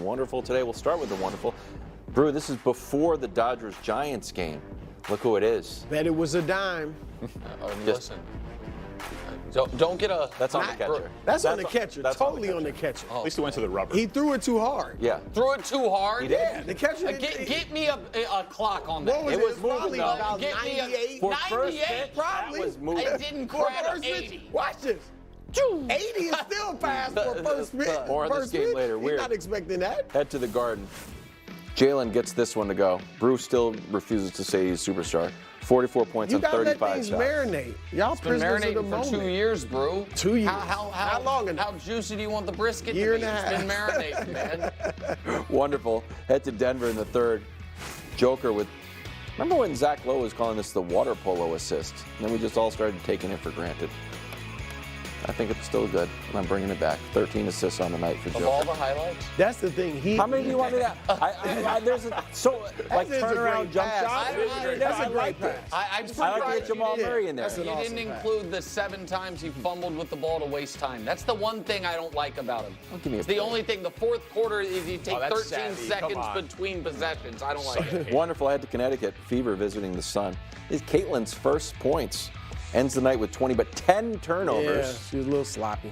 wonderful today. We'll start with the wonderful. Brew, this is before the Dodgers-Giants game. Look who it is. Bet it was a dime. Listen. Don't get a... That's on the catcher. That's on the catcher. That's Totally on the catcher. At least it went to the rubber. He threw it too hard. Yeah. Threw it too hard? He did. Yeah, the catcher Get me a clock on that. What was It was moving, probably though. about Get me a- 98. For first 98, pitch, probably. that was moving. It didn't For crack first pitch, 80. watch this. 80 is still fast for first pitch. More on this First game pitch. later. He's Weird. not expecting that. Head to the Garden. Jalen gets this one to go. Bruce still refuses to say he's a superstar. 44 points You on gotta let 35 things shots. marinate. Y'all It's been prisoners of the marinating for moment. 2 years, bro. 2 years. How Not long enough. How juicy do you want the brisket Year to be? and a It's been half. marinating, man. Wonderful. Head to Denver in the third. Joker with. Remember when Zach Lowe was calling this the water polo assist? And then we just all started taking it for granted. I think it's still good, and I'm bringing it back. 13 assists on the night for Of Joker. all the highlights? That's the thing. How many do you want me to? There's a like is a turnaround great jump pass. shot. That's a I great like pass. it. I'm I like surprised to get Jamal you Murray in there. That's an You awesome didn't pass. include the 7 times he fumbled with the ball to waste time. That's the one thing I don't like about him. Don't give me a It's the break. only thing. The fourth quarter is you take that's 13 savvy. Come seconds on. between possessions. I don't like it. Wonderful. Head to Connecticut. Fever visiting the Sun. This is Caitlin's first points. Ends the night with 20, but 10 Yeah, turnovers. she was a little sloppy.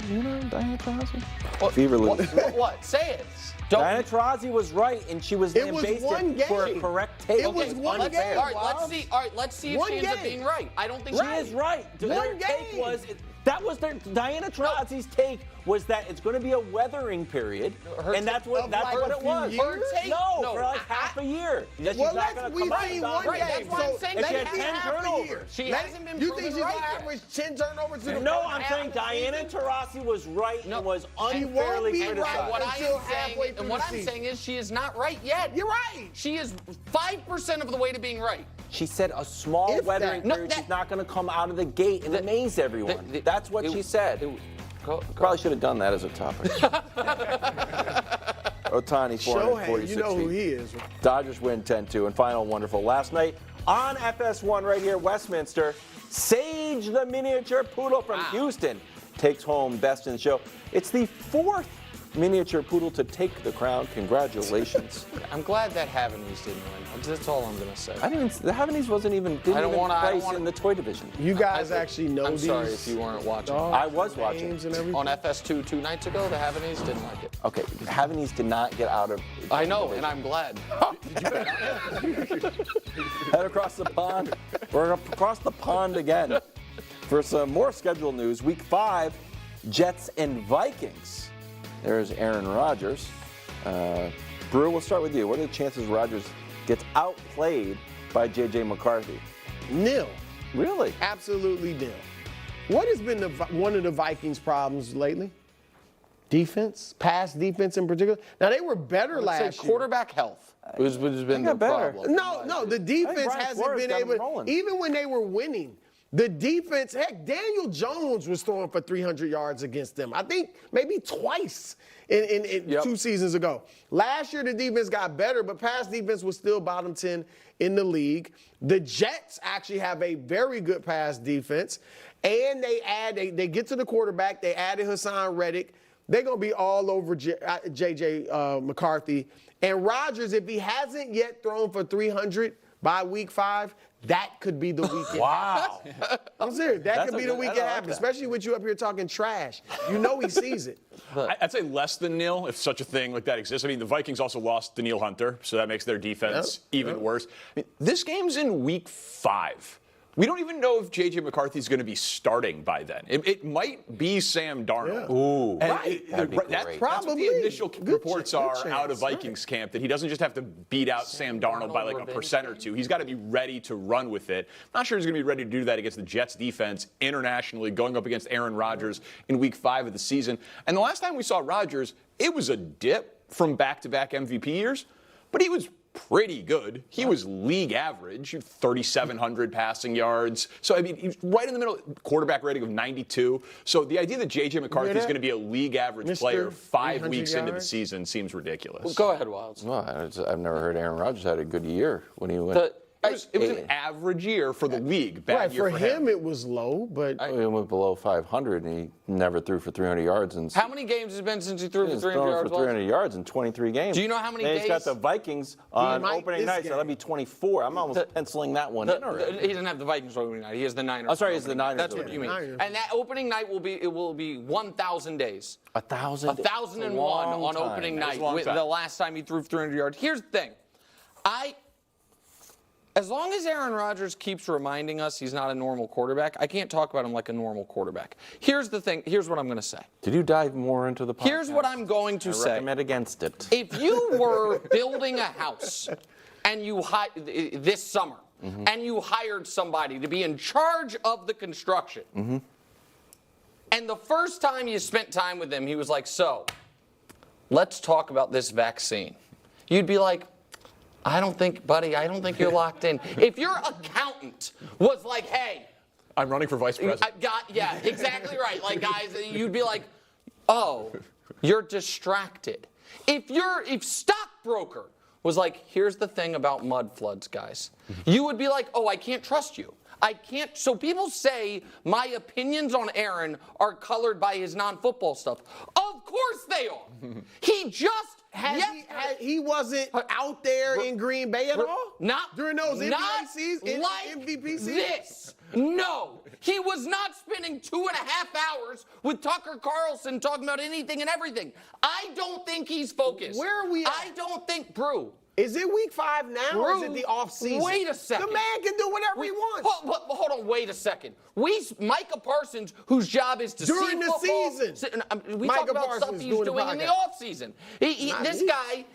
You know, Diana Taurasi. What? Fever What? loses. What? Say it. Don't. Diana Taurasi was right, and she was It was one lambasted for a game. correct take. It was Okay, one let's, game. All right, Wild. let's see. All right, let's see if One she ends up game. being right. I don't think She she is right. One Their take game. was that was their Diana Taurasi's take was that it's going to be a weathering period, Her and that's what of that's like what a it few was. years? Her take? No, No. for like half a year. That Well, she's not going to we've come out seen and one dominate. Right, game. that's what I'm So saying. let If you it had be 10 half a turnovers. year. She Let- hasn't been You proven think she's right gonna yet. average 10 turnovers to the No, first I'm half saying of the Diana season? Taurasi was right No. and was She won't unfairly be criticized. right. What I Until am halfway saying, through and what the I'm season. saying is, she is not right yet. You're right. She is 5% of the way to being right. She said a small If weathering that- No, period. that- She's not going to come out of the gate and amaze everyone. That's what she said. Probably should have done that as a topic. Otani, 446 Shohei, you know who feet. he is. Dodgers win 10-2. And final wonderful. Last night on FS1 right here, Westminster, Sage the miniature poodle from Houston takes home best in the show. It's the 4th miniature poodle to take the crown. Congratulations. I'm glad that Havanese didn't win. That's all I'm gonna say. The Havanese didn't even place in the toy division. You guys actually know I'm these. sorry if you weren't watching. dogs, I was watching. names and everything? On FS2 2 nights ago, the Havanese didn't like it. Okay, Havanese did not get out of. I know, and I'm glad. Head across the pond. We're across the pond again. For some more schedule news, Week 5, Jets and Vikings. There's Aaron Rodgers. Brew, we'll start with you. What are the chances Rodgers gets outplayed by JJ McCarthy? Nil. Really? Absolutely nil. What has been one of the Vikings' problems lately? Defense, pass defense in particular. Now they were better Say last year. quarterback health has been the got better. problem. No, the defense Brian hasn't Flores been got 'em able. rolling. Even when they were winning, the defense. Heck, Daniel Jones was throwing for 300 yards against them. I think maybe twice in Yep. 2 seasons ago. Last year the defense got better, but pass defense was still bottom 10 in the league. The Jets actually have a very good pass defense, and they get to the quarterback. They added Hassan Reddick. They're going to be all over JJ McCarthy. And Rodgers, if he hasn't yet thrown for 300 by Week 5, that could be the week it Wow. happens. I'm serious. That That's could be a the good- week I it like happens, that. especially with you up here talking trash. You know he sees it. I'd say less than nil, if such a thing like that exists. I mean, the Vikings also lost Daniil Hunter, so that makes their defense even worse. I mean, this game's in Week 5. We don't even know if JJ McCarthy's going to be starting by then. It might be Sam Darnold. Yeah. Ooh. And Right. That'd be great. that's what Probably. the initial Good reports good are chance. out of Vikings camp, that he doesn't just have to beat out Sam Darnold by like a revenge percent or game. two. He's got to be ready to run with it. Not sure he's going to be ready to do that against the Jets defense internationally, going up against Aaron Rodgers in Week 5 of the season. And the last time we saw Rodgers, it was a dip from back-to-back MVP years, but he was pretty good. He was league average, 3,700 passing yards. So, I mean, he's right in the middle, quarterback rating of 92. So the idea that JJ McCarthy is that? going to be a league average Mr. player 5 300 weeks into the yards? season seems ridiculous. Go ahead, Wilds. Well, I've never heard Aaron Rodgers had a good year when he went. It was an average year for the league. Bad Right, year for him it was low, but He went below 500, and he never threw for 300 yards. And How many games has it been since he threw for he's 300 thrown yards? for 300 yards in 23 games. Do you know how many Then he's got days- the Vikings on might opening this night, so game. that'll be 24. I'm almost penciling that one in already. He doesn't have the Vikings opening night. He has the Niners. Oh, sorry, it's the opening night. Niners That's what you mean. opening. And that opening night will be 1,000 days. 1,000. 1,001 on opening night. a long time. The last time he threw for 300 yards. Here's the thing. As long as Aaron Rodgers keeps reminding us he's not a normal quarterback, I can't talk about him like a normal quarterback. Here's the thing. Here's what I'm going to say. Did you dive more into the podcast? Here's what I'm going to I say. recommend against it. If you were building a house and you this summer, and you hired somebody to be in charge of the construction, and the first time you spent time with him, he was like, "So, let's talk about this vaccine," you'd be like, I don't think you're locked in. If your accountant was like, hey, I'm running for vice president. yeah, exactly right. Like, guys, you'd be like, oh, you're distracted. If stockbroker was like, here's the thing about mud floods, guys, you would be like, oh, I can't trust you. I can't. So people say my opinions on Aaron are colored by his non-football stuff. Of course they are. He just he wasn't out there in Green Bay at all? Not during those not MVP seasons? like MVP seasons? this. No, he was not spending 2.5 hours with Tucker Carlson talking about anything and everything. I don't think he's focused. Where are we at? I don't think, Brew. Is it week 5 now or is it the off season? Wait a second. The man can do whatever he wants. Hold on, wait a second. Micah Parsons, whose job is to During see the football, season. We Micah talk about Parsons stuff he's doing the doing in the podcast. offseason.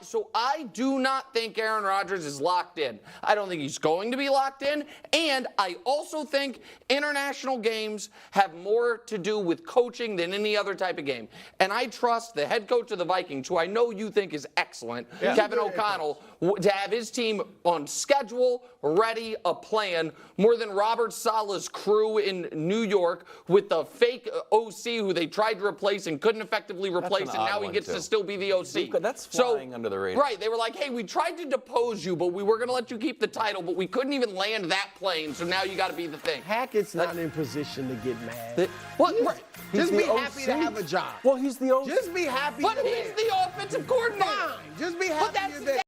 So I do not think Aaron Rodgers is locked in. I don't think he's going to be locked in. And I also think international games have more to do with coaching than any other type of game. And I trust the head coach of the Vikings, who I know you think is excellent, Kevin O'Connell, to have his team on schedule, ready, a plan, more than Robert Saleh's crew in New York with the fake OC who they tried to replace and couldn't effectively replace, and odd now he one, gets too. to still be the OC. That's flying under the radar. Right, they were like, hey, we tried to depose you, but we were going to let you keep the title, but we couldn't even land that plane, so now you got to be the thing. Hackett's not in position to get mad. Just the be happy OC. to have a job. Well, he's the OC. Just be happy. But he's the offensive coordinator. Fine. Just be happy. But that's you're there.